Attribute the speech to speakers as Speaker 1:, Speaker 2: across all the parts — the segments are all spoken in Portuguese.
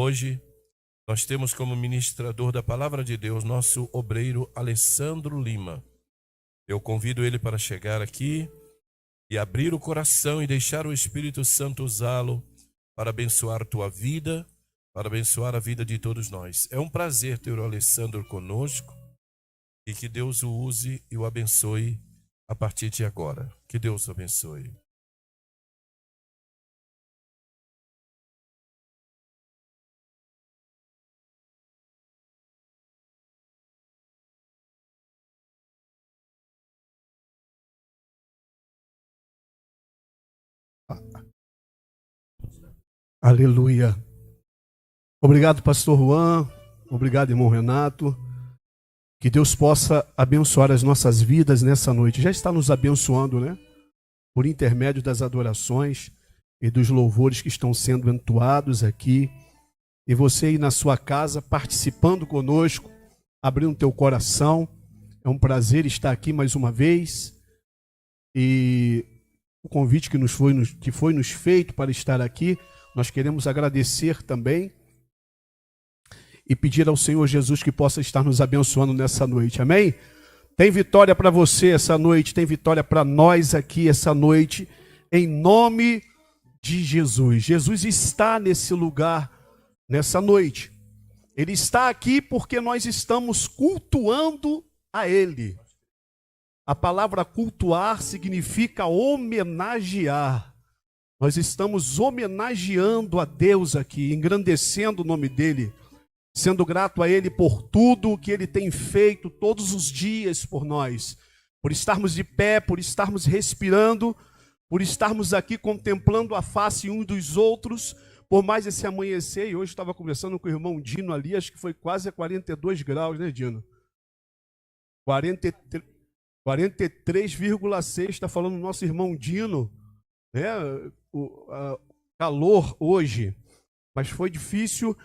Speaker 1: hoje nós temos como ministrador da Palavra de Deus nosso obreiro Alessandro Lima. Eu convido ele para chegar aqui e abrir o coração e deixar o Espírito Santo usá-lo para abençoar tua vida, para abençoar a vida de todos nós. É um prazer ter o Alessandro conosco e que Deus o use e o abençoe a partir de agora. Que Deus o abençoe.
Speaker 2: Aleluia. Obrigado, pastor Juan. Obrigado, irmão Renato. Que Deus possa abençoar as nossas vidas nessa noite. Já está nos abençoando, né? Por intermédio das adorações e dos louvores que estão sendo entoados aqui. E você aí na sua casa, participando conosco, abrindo teu coração. É um prazer estar aqui mais uma vez. E o convite que foi nos feito para estar aqui, nós queremos agradecer também e pedir ao Senhor Jesus que possa estar nos abençoando nessa noite, amém? Tem vitória para você essa noite, tem vitória para nós aqui essa noite, em nome de Jesus. Jesus está nesse lugar, nessa noite. Ele está aqui porque nós estamos cultuando a Ele. A palavra cultuar significa homenagear. Nós estamos homenageando a Deus aqui, engrandecendo o nome dEle, sendo grato a Ele por tudo o que Ele tem feito todos os dias por nós, por estarmos de pé, por estarmos respirando, por estarmos aqui contemplando a face uns dos outros, por mais esse amanhecer. E hoje estava conversando com o irmão Dino ali, acho que foi quase a 42 graus, né, Dino? 43,6, está falando o nosso irmão Dino, né? O calor hoje, mas foi difícil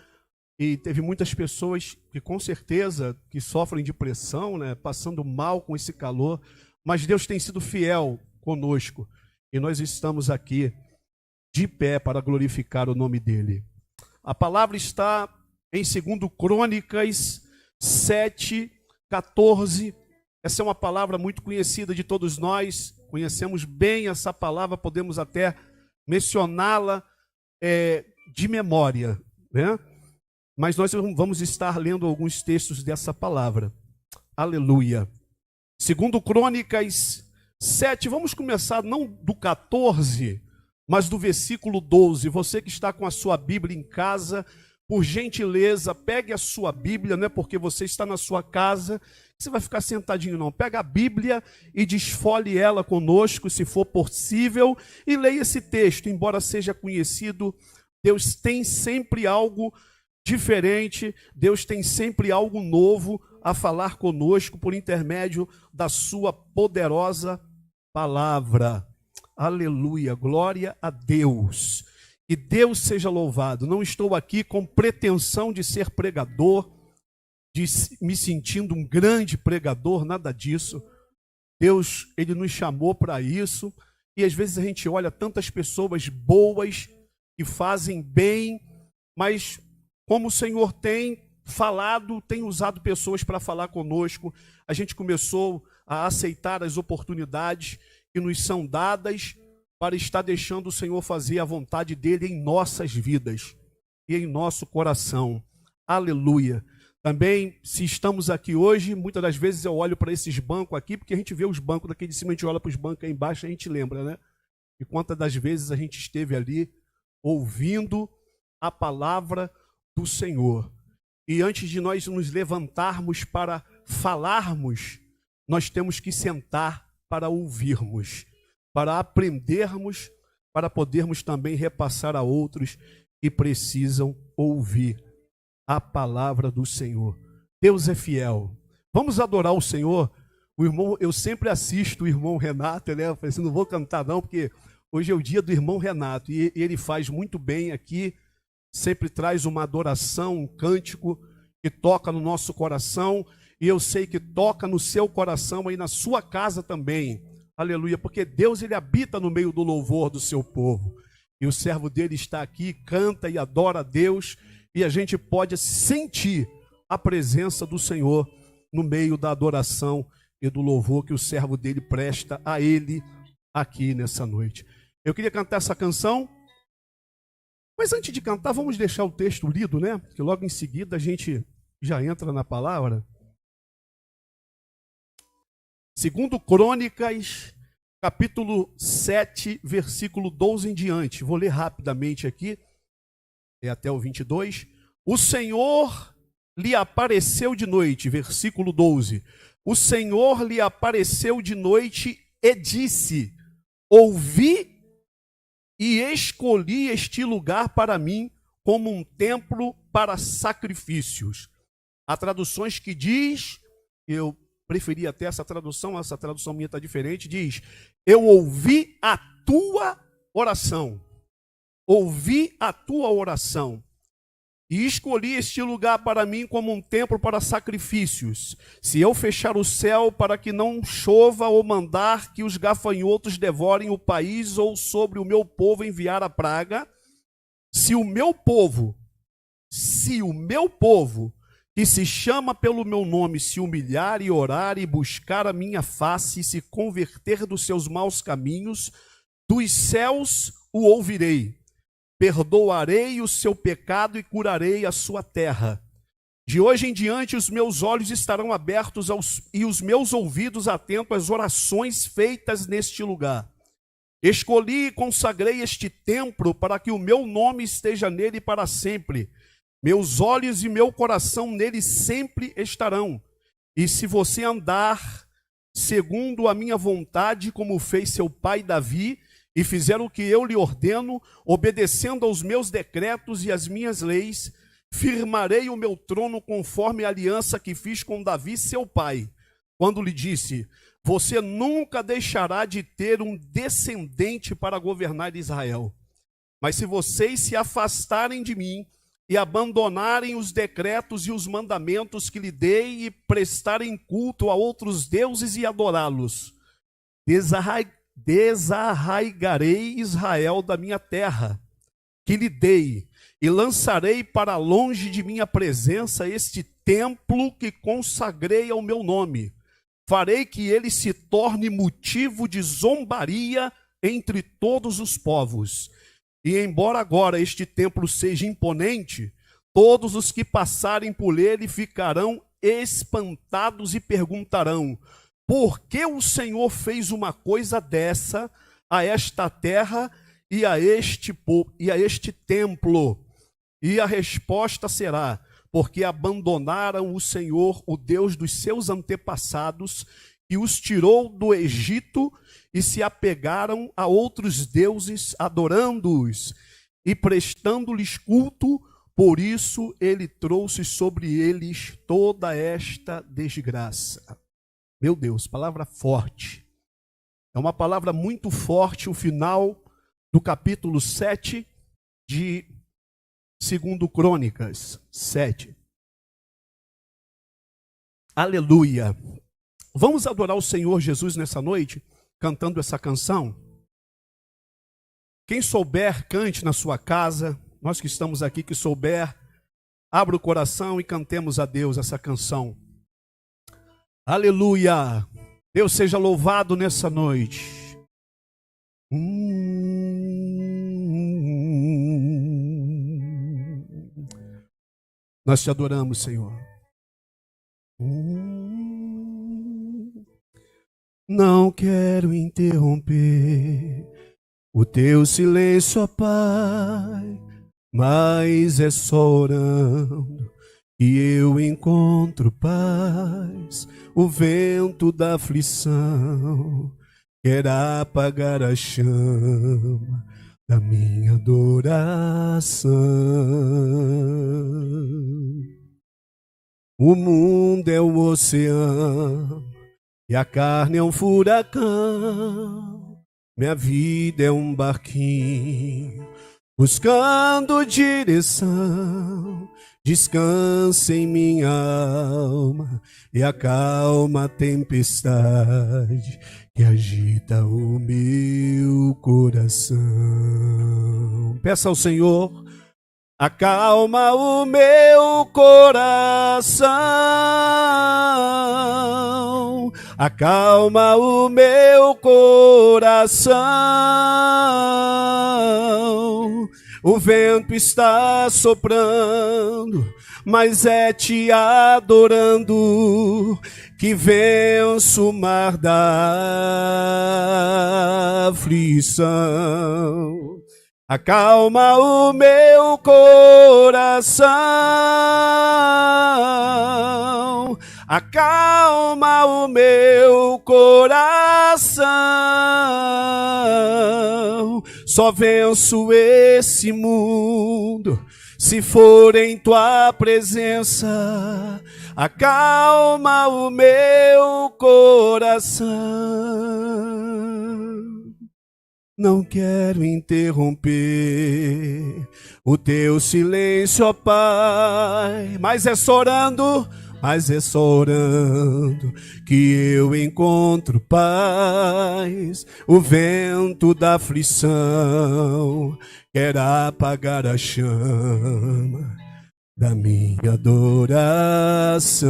Speaker 2: e teve muitas pessoas que com certeza que sofrem de pressão, né? Passando mal com esse calor, mas Deus tem sido fiel conosco e nós estamos aqui de pé para glorificar o nome dEle. A palavra está em 2 Crônicas 7:14. Essa é uma palavra muito conhecida de todos nós, conhecemos bem essa palavra, podemos até mencioná-la de memória, né? Mas nós vamos estar lendo alguns textos dessa palavra. Aleluia. 2 Crônicas 7, vamos começar não do 14, mas do versículo 12. Você que está com a sua Bíblia em casa, por gentileza, pegue a sua Bíblia, não é porque você está na sua casa que você vai ficar sentadinho, não. Pega a Bíblia e desfolhe ela conosco, se for possível, e leia esse texto. Embora seja conhecido, Deus tem sempre algo diferente, Deus tem sempre algo novo a falar conosco por intermédio da sua poderosa palavra. Aleluia, glória a Deus. Que Deus seja louvado. Não estou aqui com pretensão de ser pregador, de me sentindo um grande pregador, nada disso. Deus, Ele nos chamou para isso, e às vezes a gente olha tantas pessoas boas que fazem bem, mas como o Senhor tem falado, tem usado pessoas para falar conosco, a gente começou a aceitar as oportunidades que nos são dadas para estar deixando o Senhor fazer a vontade dEle em nossas vidas e em nosso coração. Aleluia. Também, se estamos aqui hoje, muitas das vezes eu olho para esses bancos aqui, porque a gente vê os bancos daqui de cima, a gente olha para os bancos aí embaixo, a gente lembra, né? E quantas das vezes a gente esteve ali ouvindo a palavra do Senhor. E antes de nós nos levantarmos para falarmos, nós temos que sentar para ouvirmos, para aprendermos, para podermos também repassar a outros que precisam ouvir a palavra do Senhor. Deus é fiel. Vamos adorar o Senhor. O irmão, eu sempre assisto o irmão Renato, né? Eu falei assim, não vou cantar não, porque hoje é o dia do irmão Renato e ele faz muito bem aqui, sempre traz uma adoração, um cântico que toca no nosso coração, e eu sei que toca no seu coração aí na sua casa também. Aleluia, porque Deus, Ele habita no meio do louvor do seu povo. E o servo dele está aqui, canta e adora a Deus. e a gente pode sentir a presença do Senhor no meio da adoração e do louvor que o servo dele presta a ele aqui nessa noite. Eu queria cantar essa canção, mas antes de cantar, vamos deixar o texto lido, né? Porque logo em seguida a gente já entra na palavra. Segundo Crônicas, capítulo 7, versículo 12 em diante. Vou ler rapidamente aqui, até o 22. O Senhor lhe apareceu de noite, versículo 12. O Senhor lhe apareceu de noite e disse: ouvi e escolhi este lugar para mim como um templo para sacrifícios. Há traduções que diz, eu preferi até essa tradução minha está diferente, diz: eu ouvi a tua oração. Ouvi a tua oração. E escolhi este lugar para mim como um templo para sacrifícios. Se eu fechar o céu para que não chova, ou mandar que os gafanhotos devorem o país, ou sobre o meu povo enviar a praga, se o meu povo, que se chama pelo meu nome, se humilhar e orar e buscar a minha face e se converter dos seus maus caminhos, dos céus o ouvirei. Perdoarei o seu pecado e curarei a sua terra. De hoje em diante os meus olhos estarão abertos e os meus ouvidos atentos às orações feitas neste lugar. Escolhi e consagrei este templo para que o meu nome esteja nele para sempre. Meus olhos e meu coração nele sempre estarão. E se você andar segundo a minha vontade, como fez seu pai Davi, e fizer o que eu lhe ordeno, obedecendo aos meus decretos e às minhas leis, firmarei o meu trono conforme a aliança que fiz com Davi, seu pai, quando lhe disse: você nunca deixará de ter um descendente para governar Israel. Mas se vocês se afastarem de mim e abandonarem os decretos e os mandamentos que lhe dei e prestarem culto a outros deuses e adorá-los, desarraigarei Israel da minha terra, que lhe dei, e lançarei para longe de minha presença este templo que consagrei ao meu nome. Farei que ele se torne motivo de zombaria entre todos os povos. E embora agora este templo seja imponente, todos os que passarem por ele ficarão espantados e perguntarão: por que o Senhor fez uma coisa dessa a esta terra e a este templo? E a resposta será: porque abandonaram o Senhor, o Deus dos seus antepassados, que os tirou do Egito, e se apegaram a outros deuses, adorando-os e prestando-lhes culto. Por isso ele trouxe sobre eles toda esta desgraça. Meu Deus, palavra forte. É uma palavra muito forte, o final do capítulo 7 de 2 Crônicas 7. Aleluia. Vamos adorar o Senhor Jesus nessa noite, cantando essa canção? Quem souber, cante na sua casa. Nós que estamos aqui, que souber, abra o coração e cantemos a Deus essa canção. Aleluia! Deus seja louvado nessa noite. Nós te adoramos, Senhor. Não quero interromper o teu silêncio, ó Pai, mas é só orando que eu encontro paz. O vento da aflição quer apagar a chama da minha adoração. O mundo é um oceano e a carne é um furacão. Minha vida é um barquinho buscando direção. Descansa em minha alma e acalma a tempestade que agita o meu coração. Peça ao Senhor acalma o meu coração, acalma o meu coração. O vento está soprando, mas é te adorando que venço o mar da aflição. Acalma o meu coração, acalma o meu coração. Só venço esse mundo se for em tua presença. Acalma o meu coração. Não quero interromper o teu silêncio, ó Pai, mas é só orando que eu encontro paz. O vento da aflição quer apagar a chama da minha adoração.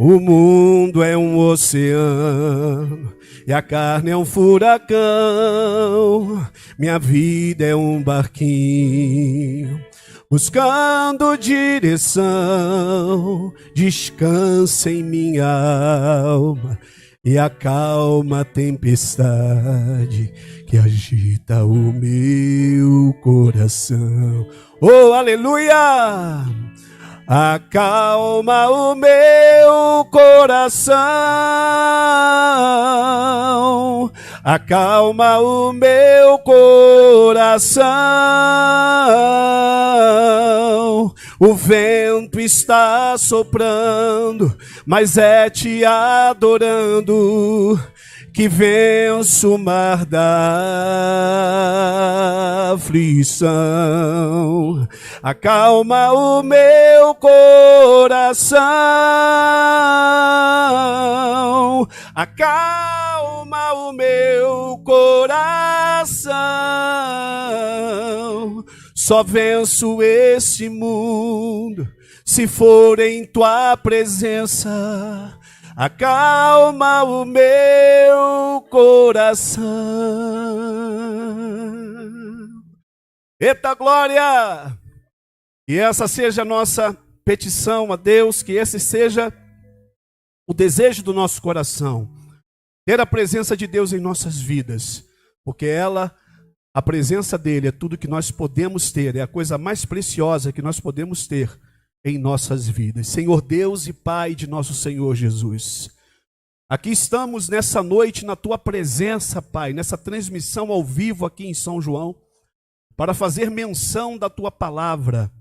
Speaker 2: O mundo é um oceano e a carne é um furacão. Minha vida é um barquinho buscando direção. Descansa em minha alma e acalma a tempestade que agita o meu coração. Oh, aleluia! Acalma o meu coração, acalma o meu coração. O vento está soprando, mas é te adorando que venço o mar da aflição. Acalma o meu coração, acalma o meu coração. Só venço esse mundo se for em tua presença. Acalma o meu coração. Eita glória! Que essa seja a nossa petição a Deus, que esse seja o desejo do nosso coração. Ter a presença de Deus em nossas vidas, porque a presença dele é tudo que nós podemos ter, é a coisa mais preciosa que nós podemos ter em nossas vidas. Senhor Deus e Pai de nosso Senhor Jesus, aqui estamos nessa noite na tua presença, Pai, nessa transmissão ao vivo aqui em São João, para fazer menção da tua palavra.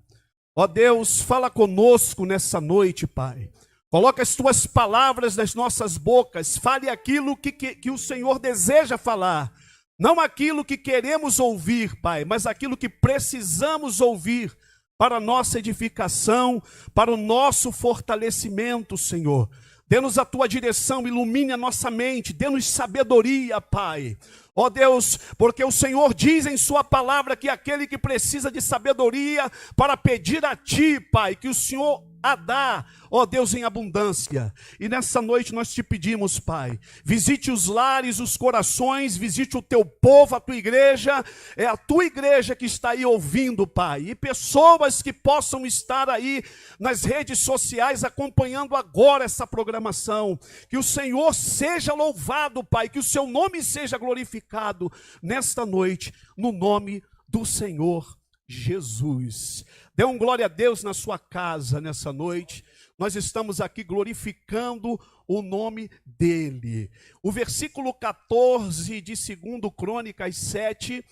Speaker 2: Ó Deus, fala conosco nessa noite, Pai. Coloca as tuas palavras nas nossas bocas, fale aquilo que o Senhor deseja falar, não aquilo que queremos ouvir, Pai, mas aquilo que precisamos ouvir para a nossa edificação, para o nosso fortalecimento, Senhor. Dê-nos a tua direção, ilumine a nossa mente, dê-nos sabedoria, Pai. Ó Deus, porque o Senhor diz em sua palavra que aquele que precisa de sabedoria para pedir a ti, Pai, que o Senhor a dá, ó Deus, em abundância. E nessa noite nós te pedimos, Pai, visite os lares, os corações, visite o teu povo, a tua igreja, é a tua igreja que está aí ouvindo, Pai, e pessoas que possam estar aí nas redes sociais acompanhando agora essa programação. Que o Senhor seja louvado, Pai, que o seu nome seja glorificado nesta noite, no nome do Senhor Jesus. Dê um glória a Deus na sua casa nessa noite. Nós estamos aqui glorificando o nome dele. O versículo 14 de 2 Crônicas 7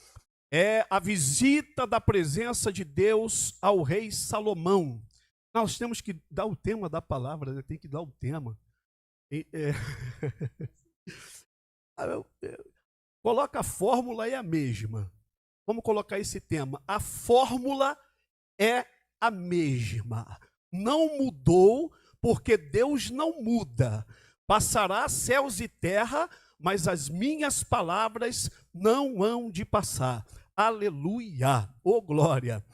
Speaker 2: é a visita da presença de Deus ao rei Salomão. Nós temos que dar o tema da palavra, né? Tem que dar o tema. Coloca a fórmula é a mesma. Vamos colocar esse tema. A fórmula é a mesma. Não mudou, porque Deus não muda. Passará céus e terra, mas as minhas palavras não hão de passar. Aleluia, ô glória.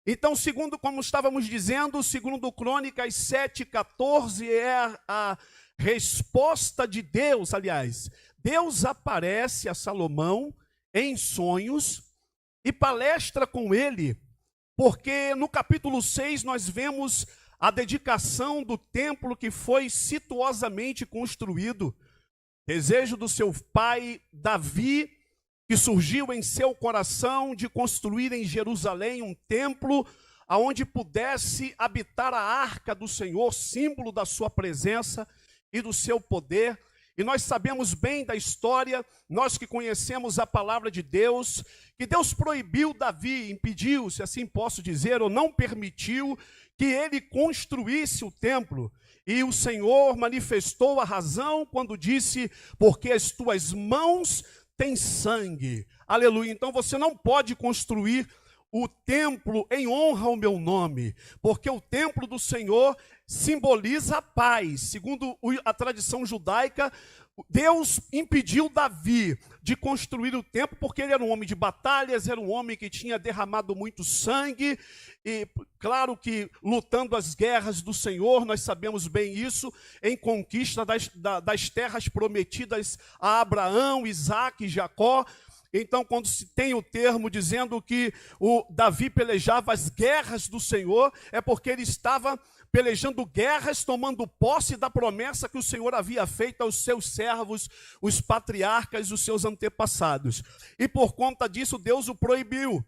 Speaker 2: Então, segundo, como estávamos dizendo, segundo Crônicas 7:14, é a resposta de Deus. Aliás, Deus aparece a Salomão em sonhos e palestra com ele, porque no capítulo 6 nós vemos a dedicação do templo que foi situosamente construído. Desejo do seu pai Davi, que surgiu em seu coração de construir em Jerusalém um templo aonde pudesse habitar a arca do Senhor, símbolo da sua presença e do seu poder. E nós sabemos bem da história, nós que conhecemos a palavra de Deus, que Deus proibiu Davi, impediu, se assim posso dizer, ou não permitiu que ele construísse o templo. E o Senhor manifestou a razão quando disse: porque as tuas mãos têm sangue. Aleluia. Então você não pode construir o templo em honra ao meu nome, porque o templo do Senhor simboliza a paz. Segundo a tradição judaica, Deus impediu Davi de construir o templo porque ele era um homem de batalhas, era um homem que tinha derramado muito sangue, e claro que lutando as guerras do Senhor, nós sabemos bem isso, em conquista das terras prometidas a Abraão, Isaque e Jacó. Então, quando se tem o termo dizendo que o Davi pelejava as guerras do Senhor, é porque ele estava pelejando guerras, tomando posse da promessa que o Senhor havia feito aos seus servos, os patriarcas, os seus antepassados. E por conta disso, Deus o proibiu.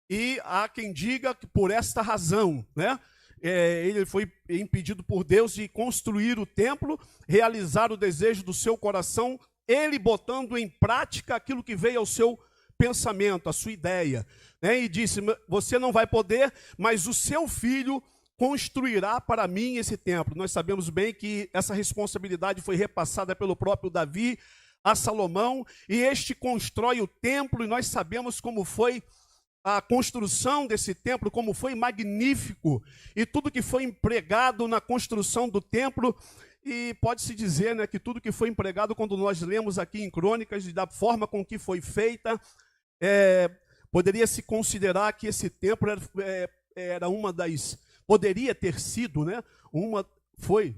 Speaker 2: E há quem diga que por esta razão, né? Ele foi impedido por Deus de construir o templo, realizar o desejo do seu coração, ele botando em prática aquilo que veio ao seu pensamento, a sua ideia, né? E disse: você não vai poder, mas o seu filho construirá para mim esse templo. Nós sabemos bem que essa responsabilidade foi repassada pelo próprio Davi a Salomão, e este constrói o templo, e nós sabemos como foi a construção desse templo, como foi magnífico, e tudo que foi empregado na construção do templo. E pode-se dizer, né, que tudo que foi empregado, quando nós lemos aqui em Crônicas, da forma com que foi feita, poderia se considerar que esse templo era uma das, poderia ter sido, né, foi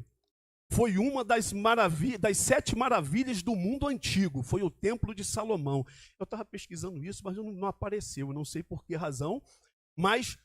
Speaker 2: uma das maravilhas, das 7 maravilhas do mundo antigo, foi o Templo de Salomão. Eu estava pesquisando isso, mas não apareceu, eu não sei por que razão, mas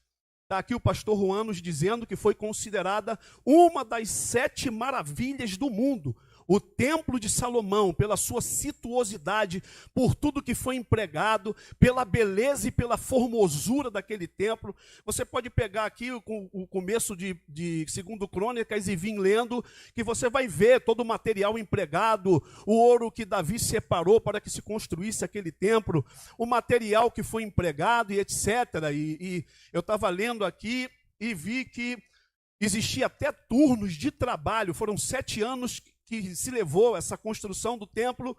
Speaker 2: está aqui o pastor Juan nos dizendo que foi considerada uma das 7 maravilhas do mundo. O Templo de Salomão, pela sua situosidade, por tudo que foi empregado, pela beleza e pela formosura daquele templo. Você pode pegar aqui o começo de 2 Crônicas e vir lendo, que você vai ver todo o material empregado, o ouro que Davi separou para que se construísse aquele templo, o material que foi empregado e etc. E eu estava lendo aqui e vi que existia até turnos de trabalho, foram 7 anos que se levou essa construção do templo,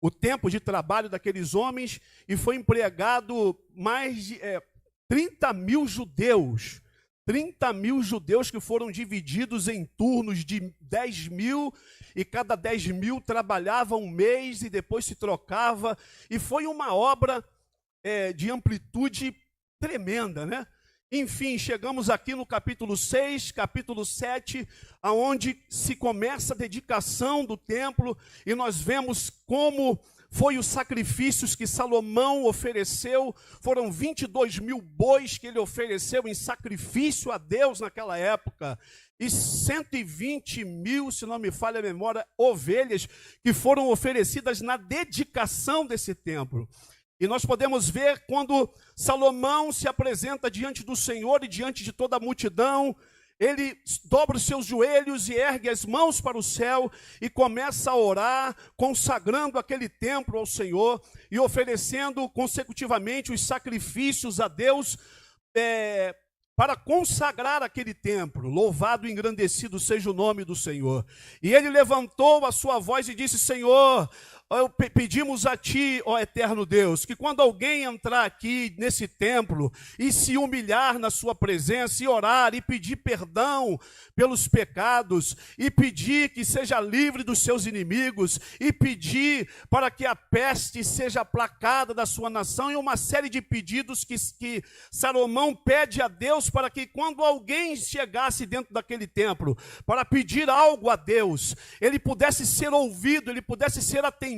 Speaker 2: o tempo de trabalho daqueles homens, e foi empregado mais de 30 mil judeus, 30 mil judeus que foram divididos em turnos de 10 mil, e cada 10 mil trabalhava um mês e depois se trocava, e foi uma obra de amplitude tremenda, né? Enfim, chegamos aqui no capítulo 6, capítulo 7, aonde se começa a dedicação do templo, e nós vemos como foi os sacrifícios que Salomão ofereceu. Foram 22 mil bois que ele ofereceu em sacrifício a Deus naquela época, e 120 mil, se não me falha a memória, ovelhas que foram oferecidas na dedicação desse templo. E nós podemos ver quando Salomão se apresenta diante do Senhor e diante de toda a multidão, ele dobra os seus joelhos e ergue as mãos para o céu e começa a orar, consagrando aquele templo ao Senhor e oferecendo consecutivamente os sacrifícios a Deus para consagrar aquele templo. Louvado e engrandecido seja o nome do Senhor. E ele levantou a sua voz e disse: Senhor, pedimos a Ti, ó eterno Deus, que quando alguém entrar aqui nesse templo e se humilhar na Sua presença e orar e pedir perdão pelos pecados e pedir que seja livre dos seus inimigos e pedir para que a peste seja aplacada da sua nação e uma série de pedidos que Salomão pede a Deus para que quando alguém chegasse dentro daquele templo para pedir algo a Deus, ele pudesse ser ouvido, ele pudesse ser atendido.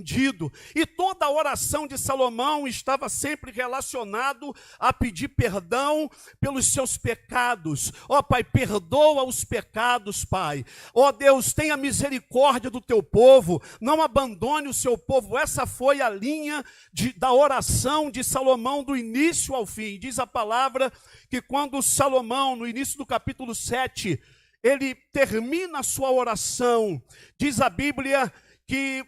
Speaker 2: E toda a oração de Salomão estava sempre relacionado a pedir perdão pelos seus pecados. Ó Pai, perdoa os pecados, Pai. Ó Deus, tenha misericórdia do teu povo, não abandone o seu povo. Essa foi a linha da oração de Salomão do início ao fim. Diz a palavra que quando Salomão, no início do capítulo 7, ele termina a sua oração, diz a Bíblia que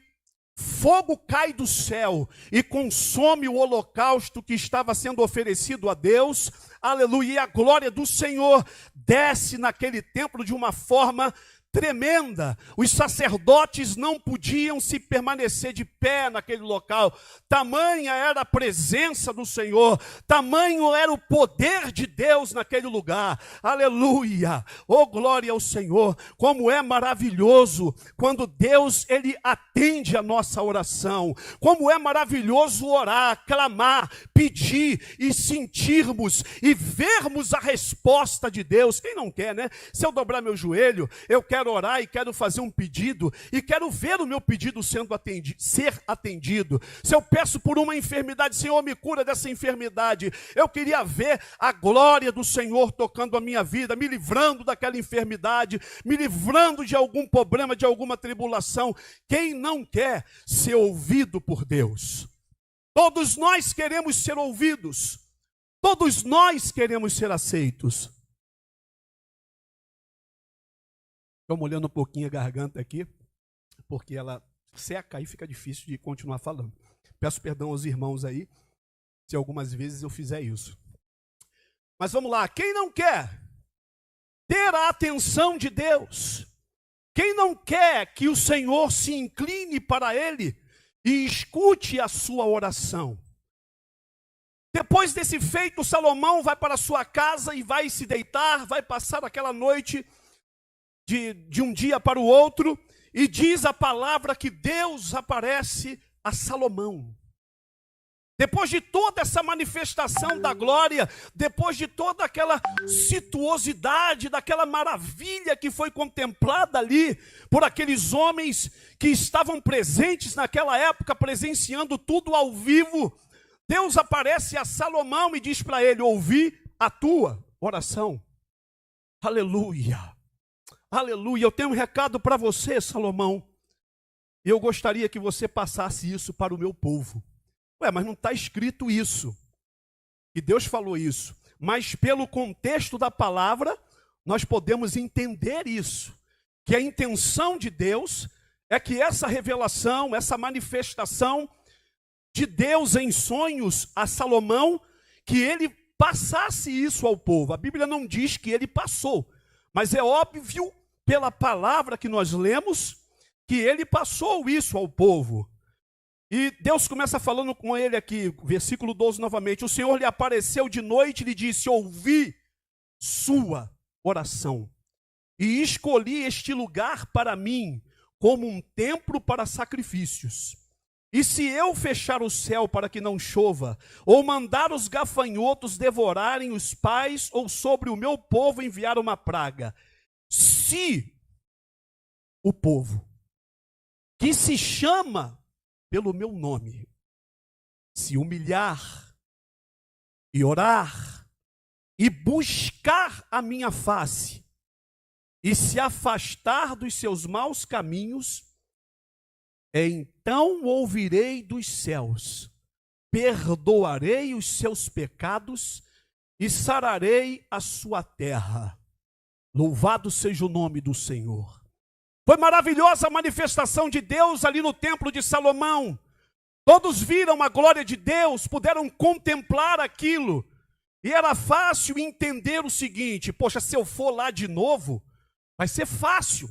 Speaker 2: fogo cai do céu e consome o holocausto que estava sendo oferecido a Deus, aleluia, e a glória do Senhor desce naquele templo de uma forma tremenda. Os sacerdotes não podiam se permanecer de pé naquele local, tamanha era a presença do Senhor, tamanho era o poder de Deus naquele lugar, aleluia, oh glória ao Senhor. Como é maravilhoso quando Deus, ele atende a nossa oração, como é maravilhoso orar, clamar, pedir e sentirmos e vermos a resposta de Deus. Quem não quer, né? Se eu dobrar meu joelho, eu quero orar e quero fazer um pedido e quero ver o meu pedido ser atendido. Se eu peço por uma enfermidade, Senhor, me cura dessa enfermidade. Eu queria ver a glória do Senhor tocando a minha vida, me livrando daquela enfermidade, me livrando de algum problema, de alguma tribulação. Quem não quer ser ouvido por Deus? Todos nós queremos ser ouvidos. Todos nós queremos ser aceitos. Estou molhando um pouquinho a garganta aqui, porque ela seca e fica difícil de continuar falando. Peço perdão aos irmãos aí, se algumas vezes eu fizer isso. Mas vamos lá, quem não quer ter a atenção de Deus? Quem não quer que o Senhor se incline para Ele e escute a sua oração? Depois desse feito, Salomão vai para a sua casa e vai se deitar, vai passar aquela noite de um dia para o outro, e diz a palavra que Deus aparece a Salomão. Depois de toda essa manifestação da glória, depois de toda aquela situosidade, daquela maravilha que foi contemplada ali por aqueles homens que estavam presentes naquela época, presenciando tudo ao vivo, Deus aparece a Salomão e diz para ele: ouvi a tua oração. Aleluia. Aleluia, eu tenho um recado para você, Salomão. E eu gostaria que você passasse isso para o meu povo. Mas não está escrito isso. E Deus falou isso. Mas pelo contexto da palavra, nós podemos entender isso. Que a intenção de Deus é que essa revelação, essa manifestação de Deus em sonhos a Salomão, que ele passasse isso ao povo. A Bíblia não diz que ele passou, mas é óbvio pela palavra que nós lemos, que ele passou isso ao povo. E Deus começa falando com ele aqui, versículo 12 novamente. O Senhor lhe apareceu de noite e lhe disse: ouvi sua oração e escolhi este lugar para mim como um templo para sacrifícios. E se eu fechar o céu para que não chova, ou mandar os gafanhotos devorarem os pais, ou sobre o meu povo enviar uma praga, se o povo que se chama pelo meu nome se humilhar e orar e buscar a minha face e se afastar dos seus maus caminhos, então ouvirei dos céus, perdoarei os seus pecados e sararei a sua terra. Louvado seja o nome do Senhor. Foi maravilhosa a manifestação de Deus ali no templo de Salomão. Todos viram a glória de Deus, puderam contemplar aquilo. E era fácil entender o seguinte: poxa, se eu for lá de novo, vai ser fácil.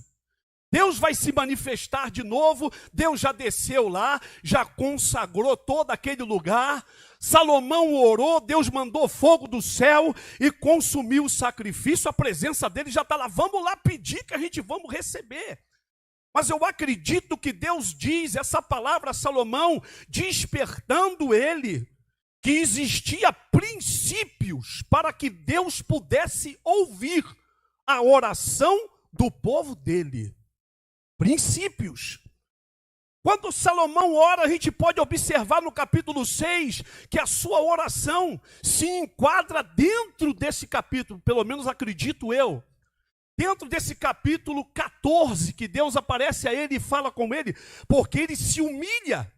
Speaker 2: Deus vai se manifestar de novo. Deus já desceu lá, já consagrou todo aquele lugar. Salomão orou, Deus mandou fogo do céu e consumiu o sacrifício. A presença dele já está lá. Vamos lá pedir que a gente vamos receber. Mas eu acredito que Deus diz essa palavra a Salomão, despertando ele, que existia princípios para que Deus pudesse ouvir a oração do povo dele. Princípios. Quando Salomão ora, a gente pode observar no capítulo 6 que a sua oração se enquadra dentro desse capítulo, pelo menos acredito eu, dentro desse capítulo 14, que Deus aparece a ele e fala com ele, porque ele se humilha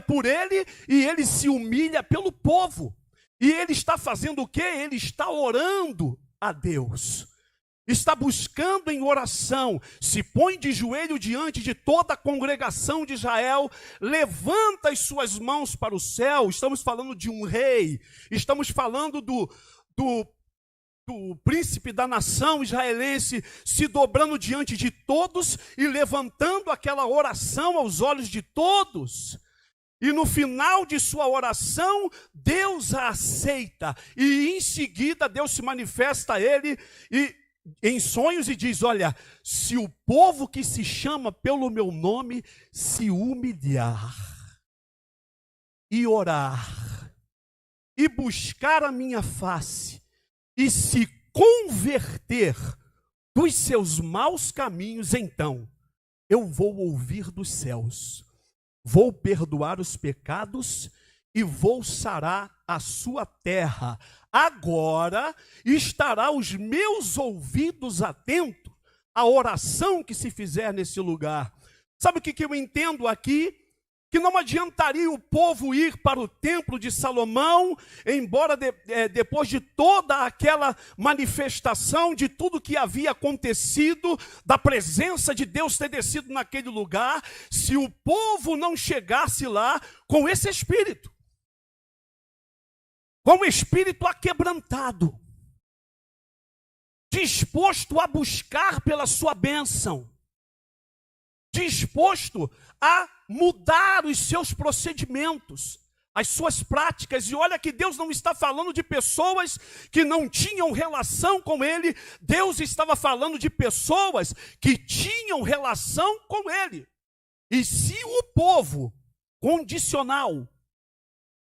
Speaker 2: por ele e ele se humilha pelo povo. E ele está fazendo o quê? Ele está orando a Deus. Está buscando em oração, se põe de joelho diante de toda a congregação de Israel, levanta as suas mãos para o céu. Estamos falando de um rei, estamos falando do príncipe da nação israelense, se dobrando diante de todos e levantando aquela oração aos olhos de todos. E no final de sua oração, Deus a aceita, e em seguida Deus se manifesta a ele em sonhos e diz: olha, se o povo que se chama pelo meu nome se humilhar e orar e buscar a minha face e se converter dos seus maus caminhos, então eu vou ouvir dos céus, vou perdoar os pecados e vou sarar a sua terra. Agora estará os meus ouvidos atentos à oração que se fizer nesse lugar. Sabe o que eu entendo aqui? Que não adiantaria o povo ir para o templo de Salomão, embora depois de toda aquela manifestação, de tudo que havia acontecido, da presença de Deus ter descido naquele lugar, se o povo não chegasse lá com esse espírito. Com o espírito aquebrantado, disposto a buscar pela sua bênção, disposto a mudar os seus procedimentos, as suas práticas. E olha que Deus não está falando de pessoas que não tinham relação com Ele, Deus estava falando de pessoas que tinham relação com Ele. E se o povo condicional,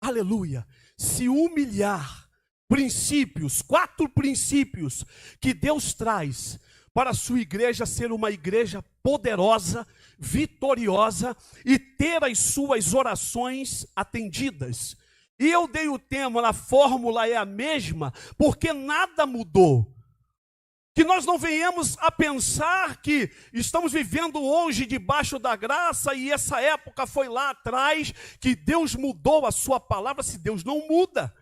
Speaker 2: aleluia, se humilhar, princípios, 4 princípios que Deus traz para a sua igreja ser uma igreja poderosa, vitoriosa e ter as suas orações atendidas. E eu dei o tema, a fórmula é a mesma, porque nada mudou. Que nós não venhamos a pensar que estamos vivendo hoje debaixo da graça e essa época foi lá atrás, que Deus mudou a sua palavra. Se Deus não muda,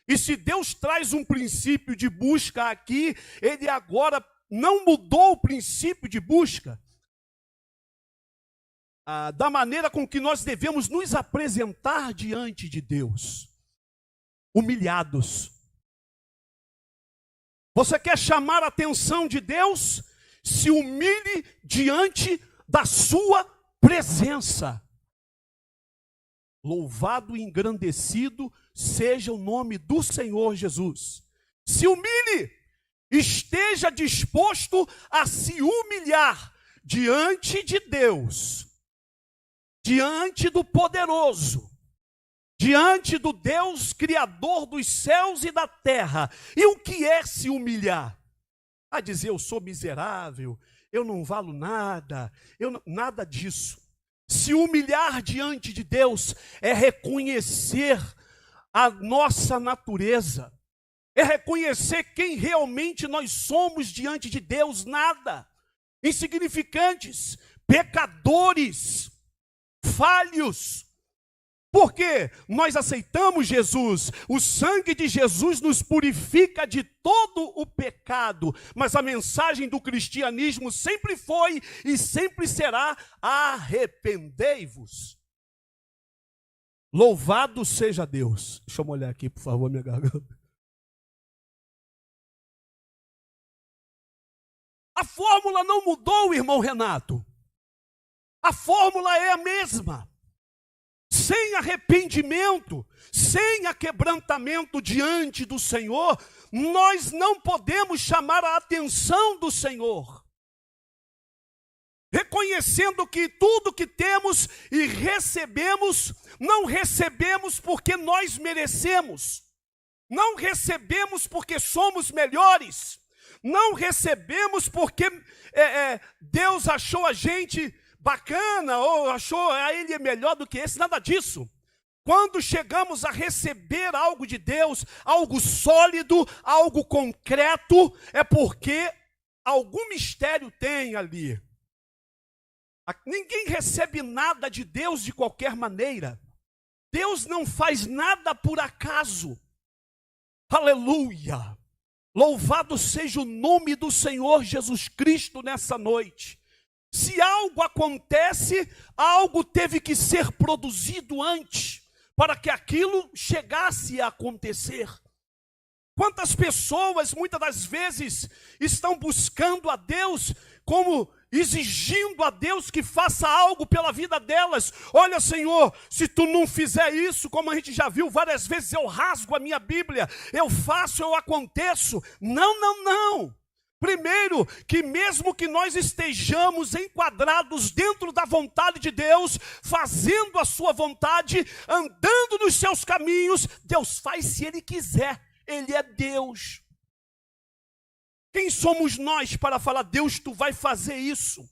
Speaker 2: e se Deus traz um princípio de busca aqui, Ele agora não mudou o princípio de busca, da maneira com que nós devemos nos apresentar diante de Deus, humilhados. Você quer chamar a atenção de Deus? Se humilhe diante da sua presença. Louvado e engrandecido seja o nome do Senhor Jesus. Se humilhe, esteja disposto a se humilhar diante de Deus, diante do poderoso, diante do Deus criador dos céus e da terra. E o que é se humilhar? A dizer, eu sou miserável, eu não valo nada, nada disso. Se humilhar diante de Deus é reconhecer a nossa natureza, é reconhecer quem realmente nós somos diante de Deus, nada, insignificantes, pecadores, falhos. Porque nós aceitamos Jesus, o sangue de Jesus nos purifica de todo o pecado, mas a mensagem do cristianismo sempre foi e sempre será: arrependei-vos. Louvado seja Deus. Deixa eu molhar aqui, por favor, minha garganta. A fórmula não mudou, irmão Renato. A fórmula é a mesma. Sem arrependimento, sem aquebrantamento diante do Senhor, nós não podemos chamar a atenção do Senhor. Reconhecendo que tudo que temos e recebemos, não recebemos porque nós merecemos. Não recebemos porque somos melhores. Não recebemos porque Deus achou a gente bacana, ou achou ele é melhor do que esse, nada disso. Quando chegamos a receber algo de Deus, algo sólido, algo concreto, é porque algum mistério tem ali. Ninguém recebe nada de Deus de qualquer maneira. Deus não faz nada por acaso. Aleluia! Louvado seja o nome do Senhor Jesus Cristo nessa noite. Se algo acontece, algo teve que ser produzido antes, para que aquilo chegasse a acontecer. Quantas pessoas, muitas das vezes, estão buscando a Deus, como exigindo a Deus que faça algo pela vida delas. Olha, Senhor, se tu não fizer isso, como a gente já viu várias vezes, eu rasgo a minha Bíblia, eu faço, eu aconteço. Não, não, não. Primeiro, que mesmo que nós estejamos enquadrados dentro da vontade de Deus, fazendo a sua vontade, andando nos seus caminhos, Deus faz se Ele quiser. Ele é Deus. Quem somos nós para falar, Deus, tu vai fazer isso?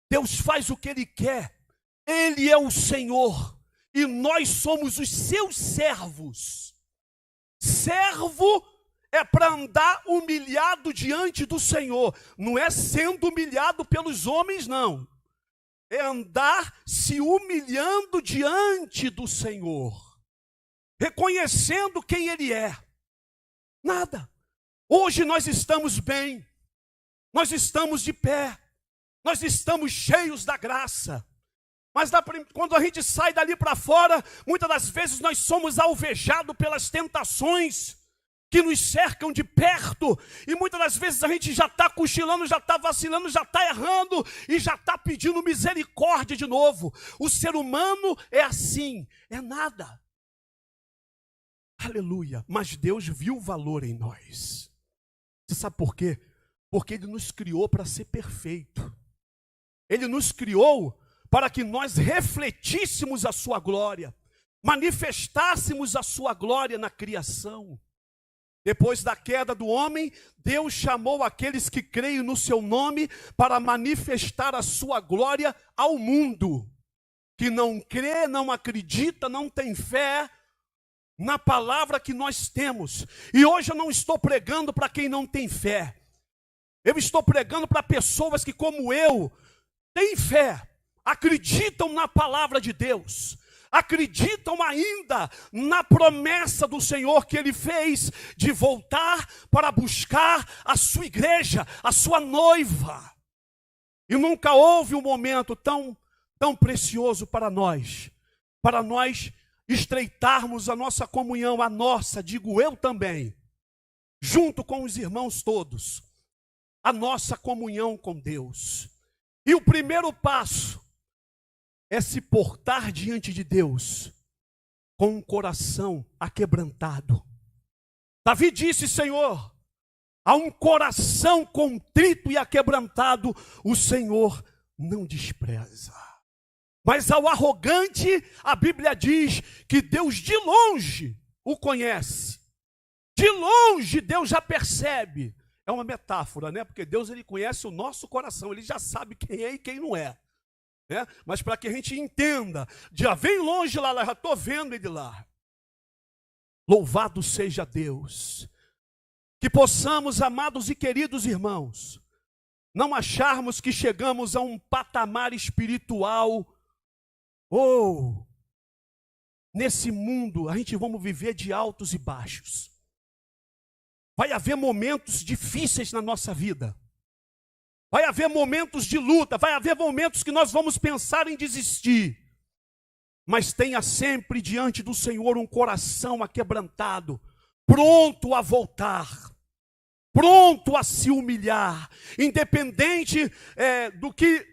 Speaker 2: Deus faz o que Ele quer. Ele é o Senhor. E nós somos os seus servos. Servo é para andar humilhado diante do Senhor. Não é sendo humilhado pelos homens, não. É andar se humilhando diante do Senhor. Reconhecendo quem Ele é. Nada. Hoje nós estamos bem. Nós estamos de pé. Nós estamos cheios da graça. Mas quando a gente sai dali para fora, muitas das vezes nós somos alvejados pelas tentações que nos cercam de perto, e muitas das vezes a gente já está cochilando, já está vacilando, já está errando, e já está pedindo misericórdia de novo. O ser humano é assim, é nada. Aleluia, mas Deus viu o valor em nós. Você sabe por quê? Porque Ele nos criou para ser perfeito. Ele nos criou para que nós refletíssemos a sua glória, manifestássemos a sua glória na criação. Depois da queda do homem, Deus chamou aqueles que creem no seu nome para manifestar a sua glória ao mundo. Que não crê, não acredita, não tem fé na palavra que nós temos. E hoje eu não estou pregando para quem não tem fé. Eu estou pregando para pessoas que, como eu, têm fé, acreditam na palavra de Deus. Acreditam ainda na promessa do Senhor que Ele fez de voltar para buscar a sua igreja, a sua noiva. E nunca houve um momento tão precioso para nós estreitarmos a nossa comunhão, digo eu também, junto com os irmãos todos, a nossa comunhão com Deus. E o primeiro passo é se portar diante de Deus com um coração aquebrantado. Davi disse, Senhor, a um coração contrito e aquebrantado, o Senhor não despreza. Mas ao arrogante, a Bíblia diz que Deus de longe o conhece. De longe Deus já percebe. É uma metáfora, né? Porque Deus, Ele conhece o nosso coração, Ele já sabe quem é e quem não é. Mas para que a gente entenda, já vem longe lá, já estou vendo ele lá. Louvado seja Deus. Que possamos, amados e queridos irmãos, não acharmos que chegamos a um patamar espiritual, ou nesse mundo a gente vamos viver de altos e baixos. Vai haver momentos difíceis na nossa vida. Vai haver momentos de luta, vai haver momentos que nós vamos pensar em desistir. Mas tenha sempre diante do Senhor um coração aquebrantado, pronto a voltar. pronto a se humilhar, independente do que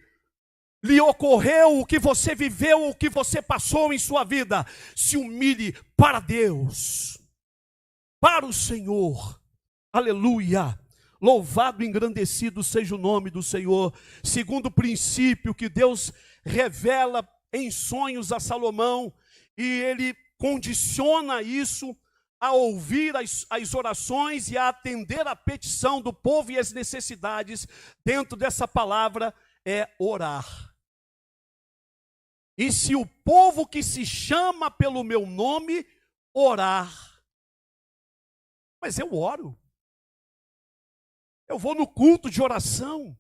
Speaker 2: lhe ocorreu, o que você viveu, o que você passou em sua vida, se humilhe para Deus, para o Senhor. Aleluia! Louvado e engrandecido seja o nome do Senhor. Segundo princípio que Deus revela em sonhos a Salomão, e ele condiciona isso a ouvir as orações e a atender a petição do povo e as necessidades, dentro dessa palavra é orar. E se o povo que se chama pelo meu nome orar, mas eu oro, eu vou no culto de oração,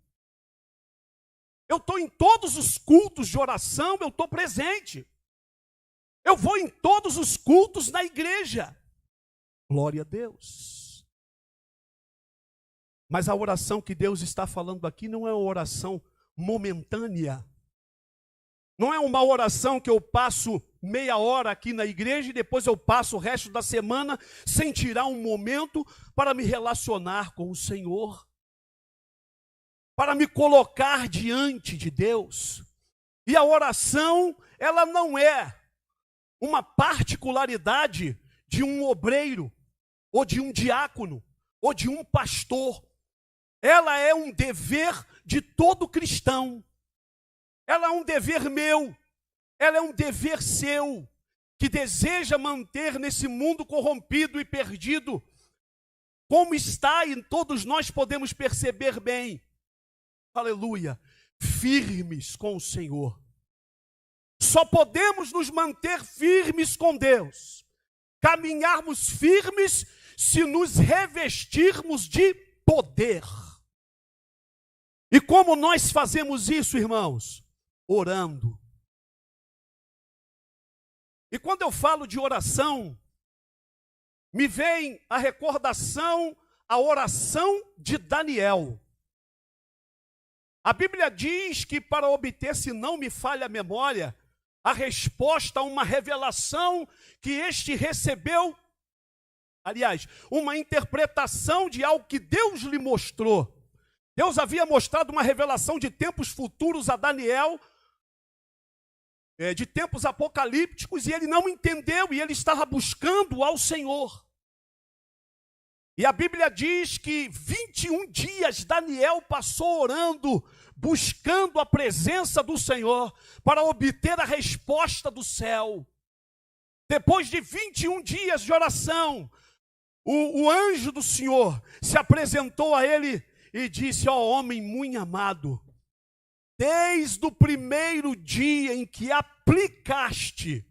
Speaker 2: eu estou em todos os cultos de oração, eu estou presente, eu vou em todos os cultos na igreja, glória a Deus. Mas a oração que Deus está falando aqui não é uma oração momentânea, não é uma oração que eu passo meia hora aqui na igreja e depois eu passo o resto da semana sem tirar um momento para me relacionar com o Senhor, para me colocar diante de Deus. E a oração, ela não é uma particularidade de um obreiro, ou de um diácono, ou de um pastor. Ela é um dever de todo cristão. Ela é um dever meu, ela é um dever seu, que deseja manter nesse mundo corrompido e perdido, como está, e todos nós podemos perceber bem, aleluia, firmes com o Senhor. Só podemos nos manter firmes com Deus, caminharmos firmes, se nos revestirmos de poder. E como nós fazemos isso, irmãos? Orando. E quando eu falo de oração, me vem a recordação, a oração de Daniel. A Bíblia diz que para obter, se não me falha a memória, a resposta a uma revelação que este recebeu, aliás, uma interpretação de algo que Deus lhe mostrou. Deus havia mostrado uma revelação de tempos futuros a Daniel, de tempos apocalípticos, e ele não entendeu, e ele estava buscando ao Senhor. E a Bíblia diz que 21 dias Daniel passou orando, buscando a presença do Senhor, para obter a resposta do céu. Depois de 21 dias de oração, o anjo do Senhor se apresentou a ele e disse: ó homem muito amado, desde o primeiro dia em que aplicaste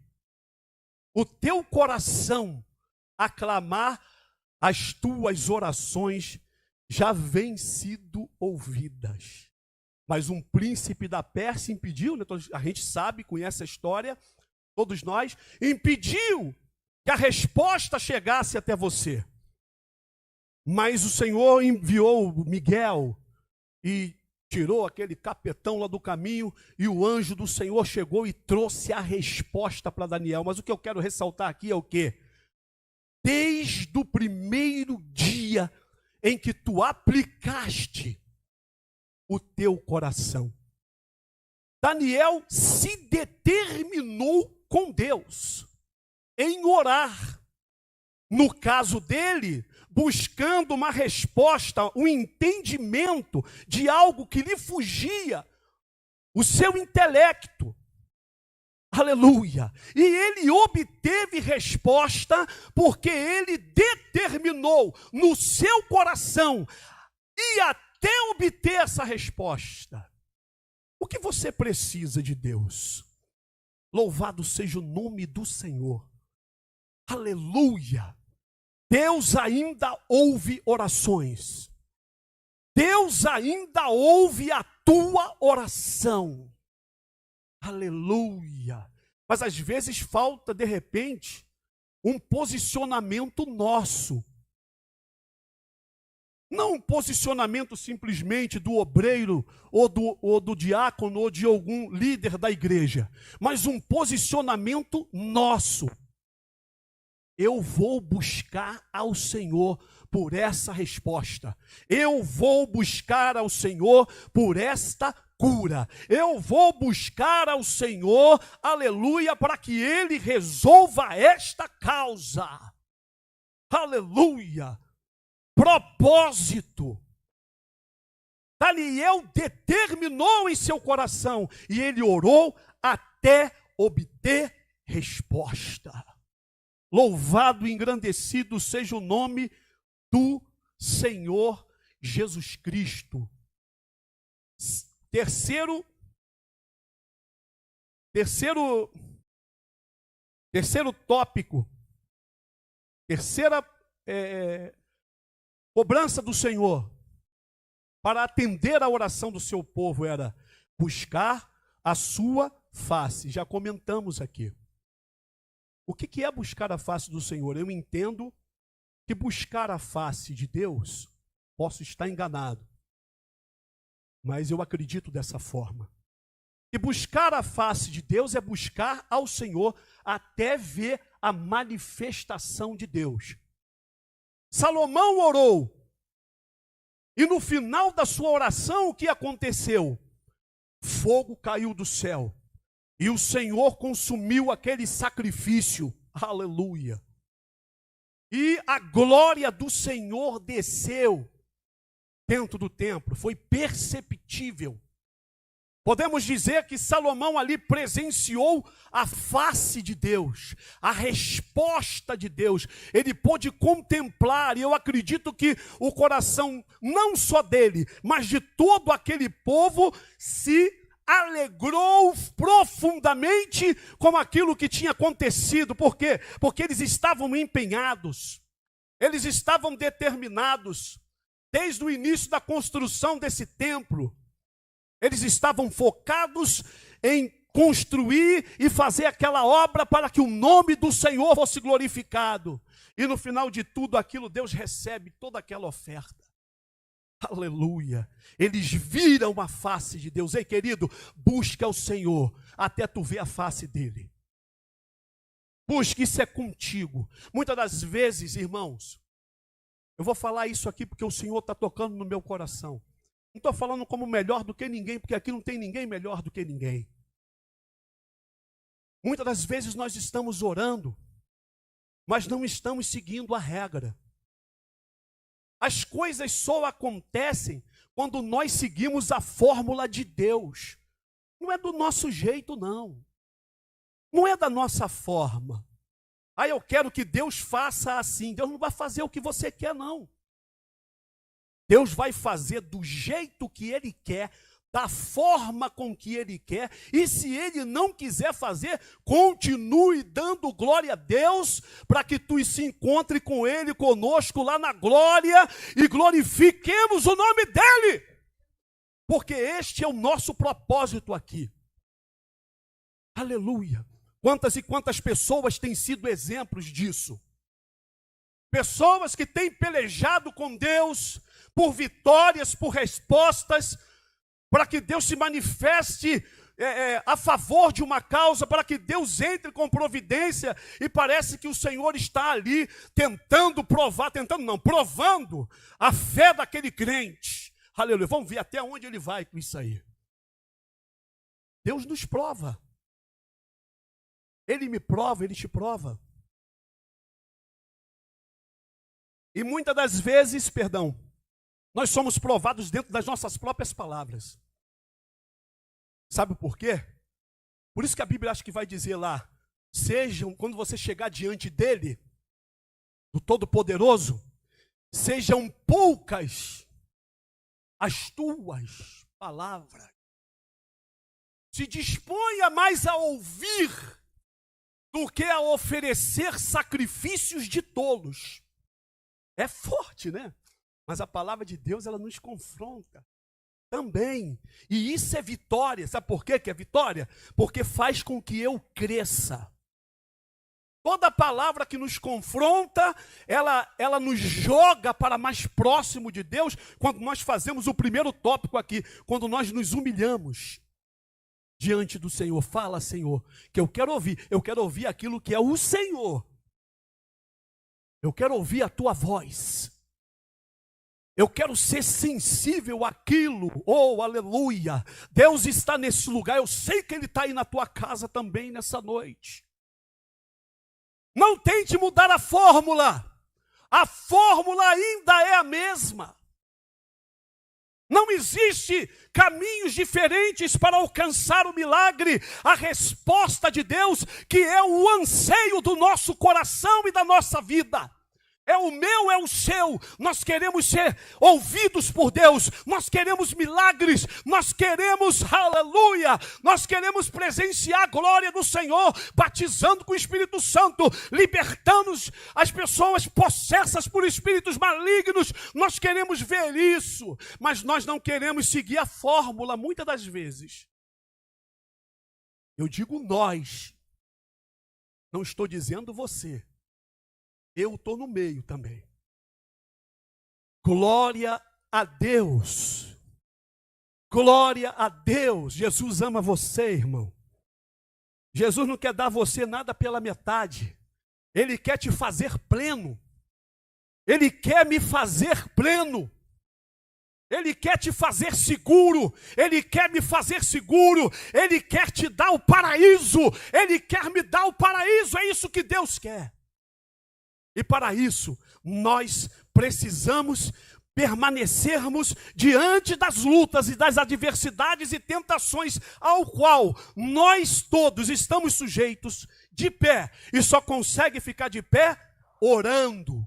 Speaker 2: o teu coração a clamar, as tuas orações já vêm sido ouvidas. Mas um príncipe da Pérsia impediu, né? A gente sabe, conhece a história, todos nós, impediu que a resposta chegasse até você. Mas o Senhor enviou Miguel e tirou aquele capetão lá do caminho, e o anjo do Senhor chegou e trouxe a resposta para Daniel. Mas o que eu quero ressaltar aqui é o quê? Desde o primeiro dia em que tu aplicaste o teu coração, Daniel se determinou com Deus em orar. No caso dele, buscando uma resposta, um entendimento de algo que lhe fugia, o seu intelecto. Aleluia! E ele obteve resposta porque ele determinou no seu coração e até obter essa resposta. O que você precisa de Deus? Louvado seja o nome do Senhor. Aleluia! Deus ainda ouve orações. Deus ainda ouve a tua oração. Aleluia! Mas às vezes falta, de repente, um posicionamento nosso. Não um posicionamento simplesmente do obreiro, ou do diácono, ou de algum líder da igreja, mas um posicionamento nosso. Eu vou buscar ao Senhor, por essa resposta. Eu vou buscar ao Senhor por esta cura. Eu vou buscar ao Senhor, aleluia, para que Ele resolva esta causa. Aleluia. Propósito. Daniel determinou em seu coração e ele orou até obter resposta. Louvado e engrandecido seja o nome do Senhor Jesus Cristo. Terceiro tópico, terceira cobrança do Senhor para atender a oração do seu povo era buscar a sua face. Já comentamos aqui. O que é buscar a face do Senhor? Eu entendo que buscar a face de Deus, posso estar enganado, mas eu acredito dessa forma. Que buscar a face de Deus é buscar ao Senhor até ver a manifestação de Deus. Salomão orou, e no final da sua oração, o que aconteceu? Fogo caiu do céu, e o Senhor consumiu aquele sacrifício, aleluia. E a glória do Senhor desceu dentro do templo, foi perceptível. Podemos dizer que Salomão ali presenciou a face de Deus, a resposta de Deus. Ele pôde contemplar, e eu acredito que o coração, não só dele, mas de todo aquele povo, se alegrou profundamente com aquilo que tinha acontecido. Por quê? Porque eles estavam empenhados, eles estavam determinados. Desde o início da construção desse templo, eles estavam focados em construir e fazer aquela obra para que o nome do Senhor fosse glorificado. E no final de tudo aquilo, Deus recebe toda aquela oferta. Aleluia. Eles viram a face de Deus. Ei, querido, busca o Senhor até tu ver a face dele. Busque, isso é contigo. Muitas das vezes, irmãos, eu vou falar isso aqui porque o Senhor está tocando no meu coração. Não estou falando como melhor do que ninguém, porque aqui não tem ninguém melhor do que ninguém. Muitas das vezes nós estamos orando, mas não estamos seguindo a regra. As coisas só acontecem quando nós seguimos a fórmula de Deus. Não é do nosso jeito, não. Não é da nossa forma. Ah, eu quero que Deus faça assim. Deus não vai fazer o que você quer, não. Deus vai fazer do jeito que Ele quer, da forma com que Ele quer, e se Ele não quiser fazer, continue dando glória a Deus, para que tu se encontre com Ele, conosco lá na glória, e glorifiquemos o nome dEle, porque este é o nosso propósito aqui. Aleluia! Quantas e quantas pessoas têm sido exemplos disso? Pessoas que têm pelejado com Deus, por vitórias, por respostas, para que Deus se manifeste a favor de uma causa, para que Deus entre com providência, e parece que o Senhor está ali provando a fé daquele crente. Aleluia, vamos ver até onde ele vai com isso aí. Deus nos prova. Ele me prova, Ele te prova. E muitas das vezes, nós somos provados dentro das nossas próprias palavras. Sabe por quê? Por isso que a Bíblia acha que vai dizer lá, quando você chegar diante dele, do Todo-Poderoso, sejam poucas as tuas palavras. Se disponha mais a ouvir do que a oferecer sacrifícios de tolos. É forte, né? Mas a palavra de Deus, ela nos confronta também. E isso é vitória. Sabe por quê que é vitória? Porque faz com que eu cresça. Toda palavra que nos confronta, ela nos joga para mais próximo de Deus, quando nós fazemos o primeiro tópico aqui, quando nós nos humilhamos diante do Senhor. Fala, Senhor, que eu quero ouvir aquilo que é o Senhor. Eu quero ouvir a tua voz. Eu quero ser sensível àquilo. Oh, aleluia. Deus está nesse lugar. Eu sei que Ele está aí na tua casa também nessa noite. Não tente mudar a fórmula. A fórmula ainda é a mesma. Não existe caminhos diferentes para alcançar o milagre, a resposta de Deus, que é o anseio do nosso coração e da nossa vida. É o meu, é o seu. Nós queremos ser ouvidos por Deus. Nós queremos milagres. Nós queremos, aleluia. Nós queremos presenciar a glória do Senhor, batizando com o Espírito Santo, libertando as pessoas possessas por espíritos malignos. Nós queremos ver isso, mas nós não queremos seguir a fórmula muitas das vezes. Eu digo nós, não estou dizendo você. Eu estou no meio também. Glória a Deus. Glória a Deus. Jesus ama você, irmão. Jesus não quer dar a você nada pela metade. Ele quer te fazer pleno. Ele quer me fazer pleno. Ele quer te fazer seguro. Ele quer me fazer seguro. Ele quer te dar o paraíso. Ele quer me dar o paraíso. É isso que Deus quer. E para isso, nós precisamos permanecermos diante das lutas e das adversidades e tentações ao qual nós todos estamos sujeitos de pé. E só consegue ficar de pé orando,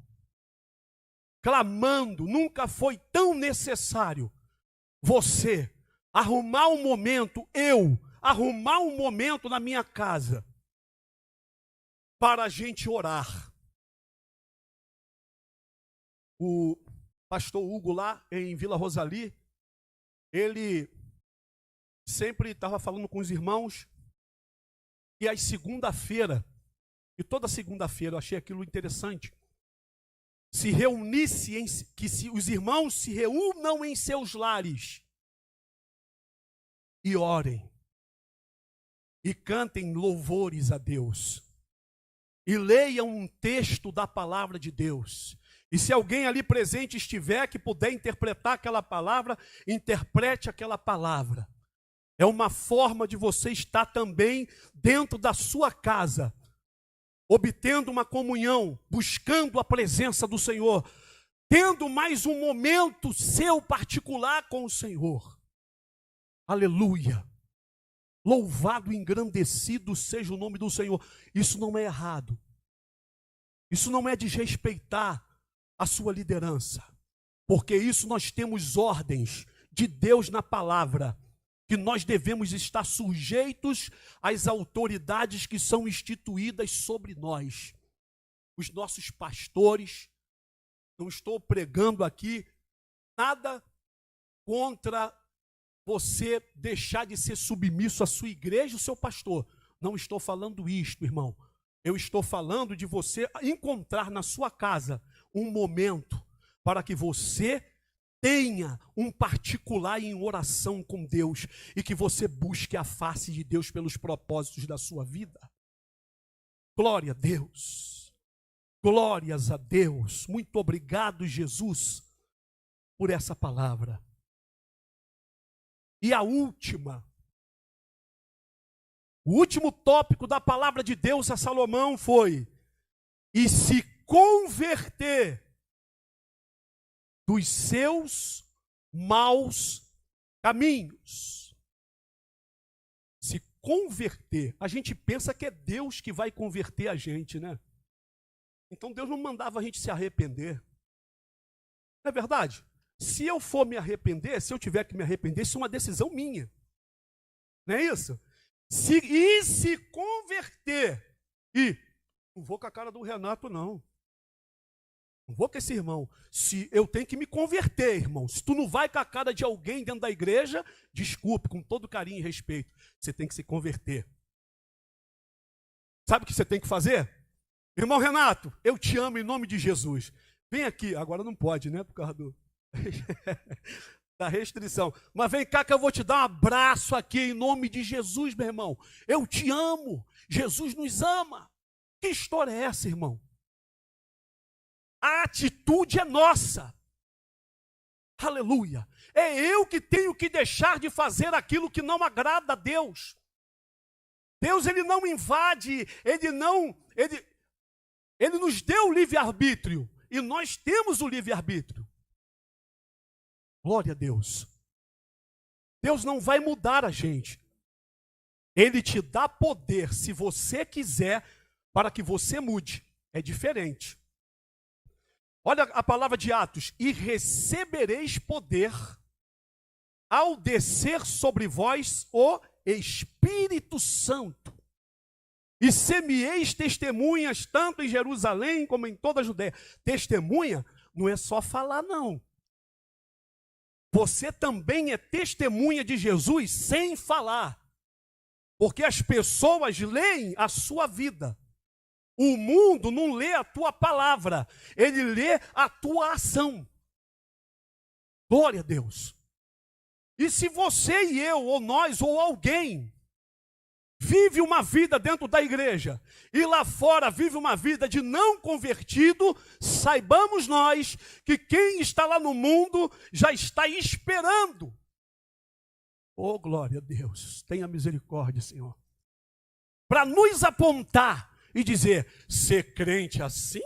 Speaker 2: clamando. Nunca foi tão necessário você arrumar um momento, arrumar um momento na minha casa para a gente orar. O pastor Hugo lá em Vila Rosali, ele sempre estava falando com os irmãos que às segunda-feira, e toda segunda-feira eu achei aquilo interessante, que os irmãos se reúnam em seus lares e orem, e cantem louvores a Deus, e leiam um texto da palavra de Deus. E se alguém ali presente estiver que puder interpretar aquela palavra, interprete aquela palavra. É uma forma de você estar também dentro da sua casa, obtendo uma comunhão, buscando a presença do Senhor, tendo mais um momento seu particular com o Senhor. Aleluia! Louvado e engrandecido seja o nome do Senhor. Isso não é errado. Isso não é desrespeitar a sua liderança, porque isso nós temos ordens de Deus na palavra, que nós devemos estar sujeitos às autoridades que são instituídas sobre nós. Os nossos pastores, não estou pregando aqui nada contra você deixar de ser submisso à sua igreja e ao seu pastor. Não estou falando isto, irmão. Eu estou falando de você encontrar na sua casa um momento para que você tenha um particular em oração com Deus e que você busque a face de Deus pelos propósitos da sua vida. Glória a Deus. Glórias a Deus. Muito obrigado, Jesus, por essa palavra. E a última, o último tópico da palavra de Deus a Salomão foi: e se converter dos seus maus caminhos. Se converter. A gente pensa que é Deus que vai converter a gente, né? Então Deus não mandava a gente se arrepender. Não é verdade? Se eu for me arrepender, se eu tiver que me arrepender, isso é uma decisão minha. Não é isso? Se converter. E não vou com a cara do Renato, não. Não vou com esse irmão. Se eu tenho que me converter, irmão. Se tu não vai com a cara de alguém dentro da igreja, desculpe, com todo carinho e respeito, você tem que se converter. Sabe o que você tem que fazer? Irmão Renato, eu te amo em nome de Jesus. Vem aqui. Agora não pode, né? Por causa da restrição. Mas vem cá que eu vou te dar um abraço aqui em nome de Jesus, meu irmão. Eu te amo. Jesus nos ama. Que história é essa, irmão? A atitude é nossa. Aleluia. É eu que tenho que deixar de fazer aquilo que não agrada a Deus. Deus, ele não invade, ele nos deu o livre-arbítrio. E nós temos o livre-arbítrio. Glória a Deus. Deus não vai mudar a gente. Ele te dá poder, se você quiser, para que você mude. É diferente. Olha a palavra de Atos. E recebereis poder ao descer sobre vós o Espírito Santo. E ser-me-eis testemunhas, tanto em Jerusalém como em toda a Judéia. Testemunha não é só falar, não. Você também é testemunha de Jesus sem falar. Porque as pessoas leem a sua vida. O mundo não lê a tua palavra, ele lê a tua ação. Glória a Deus. E se você e eu, ou nós, ou alguém, vive uma vida dentro da igreja, e lá fora vive uma vida de não convertido, saibamos nós que quem está lá no mundo já está esperando. Oh, glória a Deus, tenha misericórdia, Senhor. Para nos apontar e dizer, ser crente assim?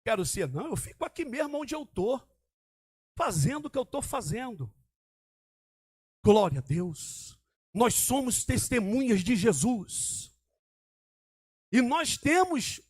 Speaker 2: Quero ser, não, eu fico aqui mesmo onde eu estou, fazendo o que eu estou fazendo. Glória a Deus. Nós somos testemunhas de Jesus. E nós temos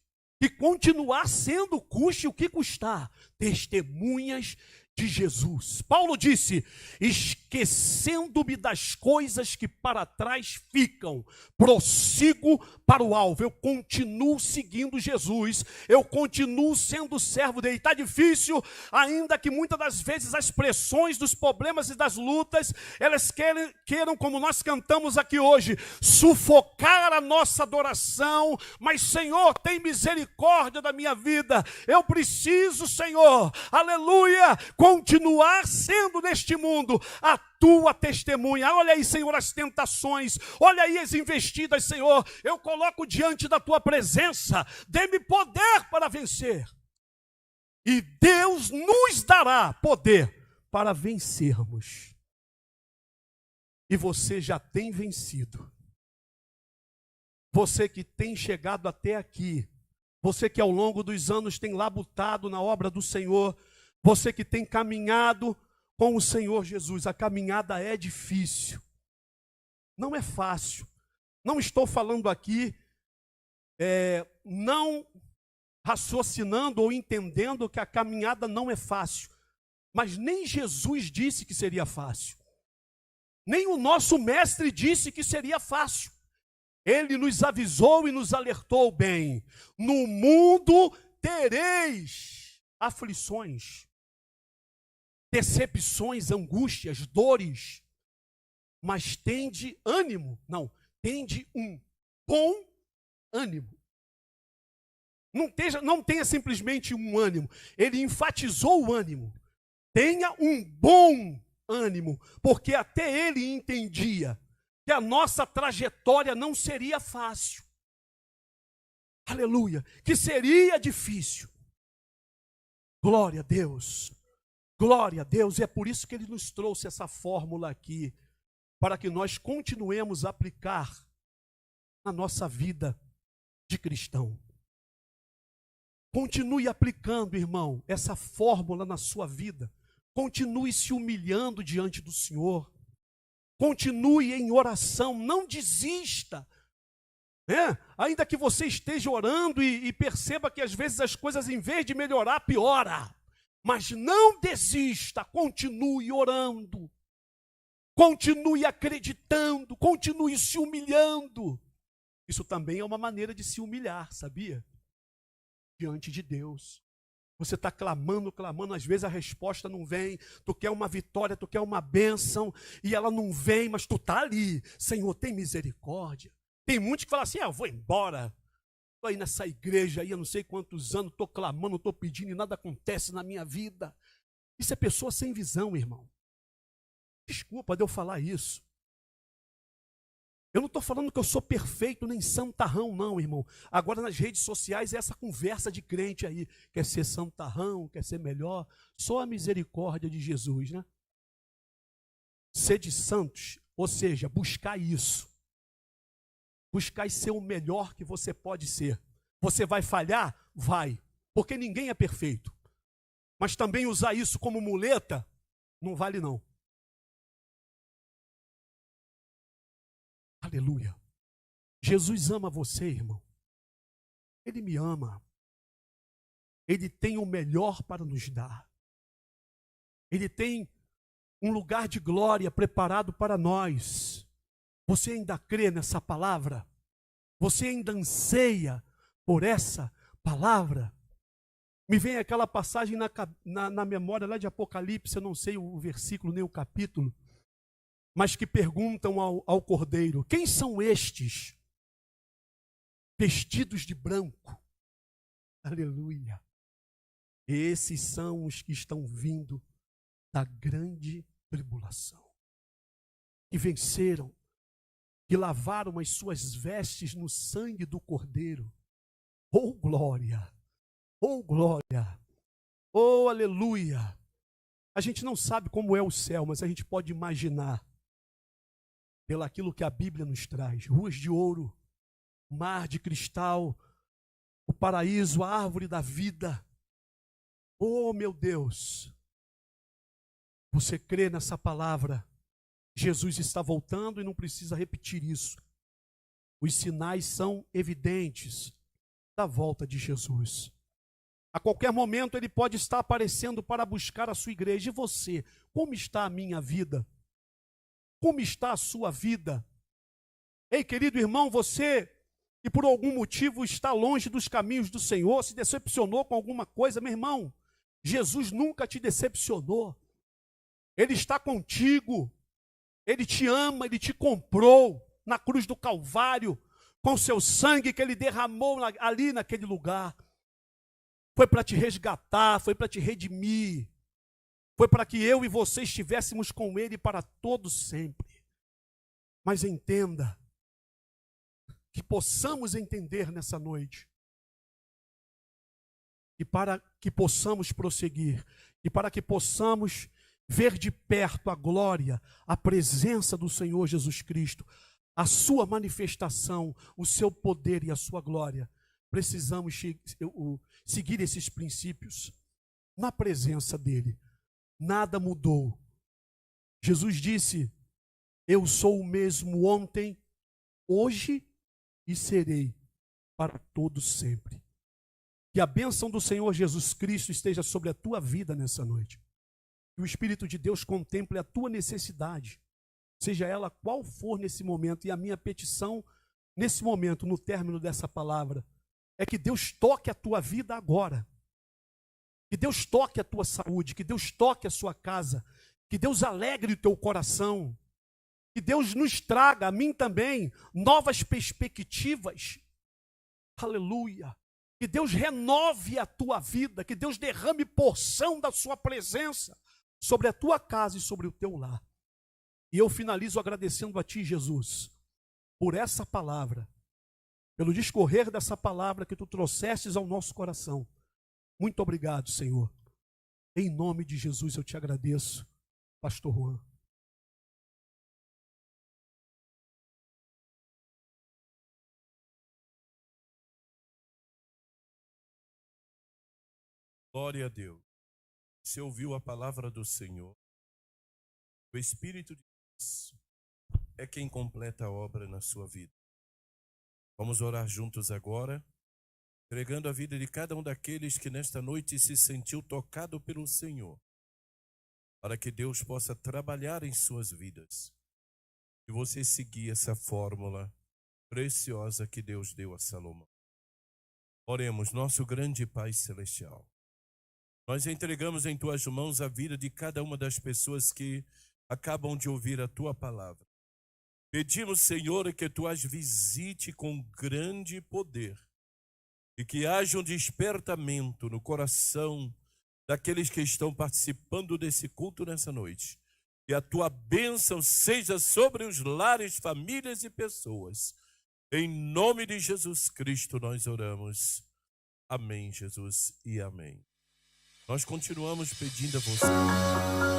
Speaker 2: que continuar sendo, custe o que custar, testemunhas de Jesus. Paulo disse, esquecendo-me das coisas que para trás ficam, prossigo para o alvo. Eu continuo seguindo Jesus, eu continuo sendo servo dele. Está difícil, ainda que muitas das vezes as pressões dos problemas e das lutas, elas queiram, como nós cantamos aqui hoje, sufocar a nossa adoração, mas Senhor, tem misericórdia da minha vida. Eu preciso, Senhor, aleluia, continuar sendo neste mundo a tua testemunha. Olha aí, Senhor, as tentações, olha aí as investidas, Senhor, eu coloco diante da tua presença, dê-me poder para vencer. E Deus nos dará poder para vencermos. E você já tem vencido. Você que tem chegado até aqui, você que ao longo dos anos tem labutado na obra do Senhor, você que tem caminhado com o Senhor Jesus, a caminhada é difícil, não é fácil. Não estou falando aqui, não raciocinando ou entendendo que a caminhada não é fácil, mas nem Jesus disse que seria fácil, nem o nosso mestre disse que seria fácil. Ele nos avisou e nos alertou bem, no mundo tereis aflições, decepções, angústias, dores, mas tende ânimo, tende um bom ânimo. Não tenha simplesmente um ânimo, ele enfatizou o ânimo. Tenha um bom ânimo, porque até ele entendia que a nossa trajetória não seria fácil. Aleluia, que seria difícil. Glória a Deus. Glória a Deus, e é por isso que ele nos trouxe essa fórmula aqui, para que nós continuemos a aplicar na nossa vida de cristão. Continue aplicando, irmão, essa fórmula na sua vida. Continue se humilhando diante do Senhor. Continue em oração, não desista. Ainda que você esteja orando e perceba que às vezes as coisas, em vez de melhorar, piora. Mas não desista, continue orando, continue acreditando, continue se humilhando. Isso também é uma maneira de se humilhar, sabia? Diante de Deus. Você está clamando, às vezes a resposta não vem, tu quer uma vitória, tu quer uma bênção, e ela não vem, mas tu está ali. Senhor, tem misericórdia. Tem muitos que falam assim, eu vou embora. Estou aí nessa igreja aí há não sei quantos anos, estou clamando, estou pedindo e nada acontece na minha vida. Isso é pessoa sem visão, irmão. Desculpa de eu falar isso. Eu não estou falando que eu sou perfeito nem santarrão, não, irmão. Agora nas redes sociais é essa conversa de crente aí. Quer ser santarrão, quer ser melhor. Só a misericórdia de Jesus, né? Sede santos, ou seja, buscar isso. Buscar ser o melhor que você pode ser. Você vai falhar? Vai. Porque ninguém é perfeito. Mas também usar isso como muleta, não vale não. Aleluia. Jesus ama você, irmão. Ele me ama. Ele tem o melhor para nos dar. Ele tem um lugar de glória preparado para nós. Você ainda crê nessa palavra? Você ainda anseia por essa palavra? Me vem aquela passagem na memória lá de Apocalipse, eu não sei o versículo nem o capítulo, mas que perguntam ao Cordeiro: quem são estes vestidos de branco? Aleluia. Esses são os que estão vindo da grande tribulação, que venceram, que lavaram as suas vestes no sangue do Cordeiro. Oh glória! Oh glória! Oh aleluia! A gente não sabe como é o céu, mas a gente pode imaginar pelaquilo que a Bíblia nos traz. Ruas de ouro, mar de cristal, o paraíso, a árvore da vida. Oh meu Deus! Você crê nessa palavra? Jesus está voltando e não precisa repetir isso. Os sinais são evidentes da volta de Jesus. A qualquer momento ele pode estar aparecendo para buscar a sua igreja. E você, como está a minha vida? Como está a sua vida? Ei, querido irmão, você que por algum motivo está longe dos caminhos do Senhor, se decepcionou com alguma coisa, meu irmão, Jesus nunca te decepcionou. Ele está contigo. Ele te ama, Ele te comprou na cruz do Calvário, com seu sangue que Ele derramou ali naquele lugar. Foi para te resgatar, foi para te redimir, foi para que eu e você estivéssemos com Ele para todo sempre. Mas entenda, que possamos entender nessa noite, e para que possamos prosseguir, e para que possamos ver de perto a glória, a presença do Senhor Jesus Cristo, a sua manifestação, o seu poder e a sua glória, precisamos seguir esses princípios na presença dele. Nada mudou. Jesus disse: eu sou o mesmo ontem, hoje e serei para todo sempre. Que a bênção do Senhor Jesus Cristo esteja sobre a tua vida nessa noite. Que o Espírito de Deus contemple a tua necessidade, seja ela qual for nesse momento. E a minha petição nesse momento, no término dessa palavra, é que Deus toque a tua vida agora. Que Deus toque a tua saúde, que Deus toque a sua casa, que Deus alegre o teu coração, que Deus nos traga, a mim também, novas perspectivas. Aleluia. Que Deus renove a tua vida, que Deus derrame porção da sua presença sobre a tua casa e sobre o teu lar. E eu finalizo agradecendo a ti, Jesus, por essa palavra, pelo discorrer dessa palavra que tu trouxestes ao nosso coração. Muito obrigado, Senhor. Em nome de Jesus eu te agradeço, Pastor Juan.
Speaker 1: Glória a Deus. Você ouviu a palavra do Senhor. O Espírito de Deus é quem completa a obra na sua vida. Vamos orar juntos agora, entregando a vida de cada um daqueles que nesta noite se sentiu tocado pelo Senhor, para que Deus possa trabalhar em suas vidas e você seguir essa fórmula preciosa que Deus deu a Salomão. Oremos. Nosso grande Pai Celestial, nós entregamos em tuas mãos a vida de cada uma das pessoas que acabam de ouvir a tua palavra. Pedimos, Senhor, que tu as visite com grande poder e que haja um despertamento no coração daqueles que estão participando desse culto nessa noite, e a tua bênção seja sobre os lares, famílias e pessoas. Em nome de Jesus Cristo nós oramos. Amém, Jesus, e amém. Nós continuamos pedindo a você.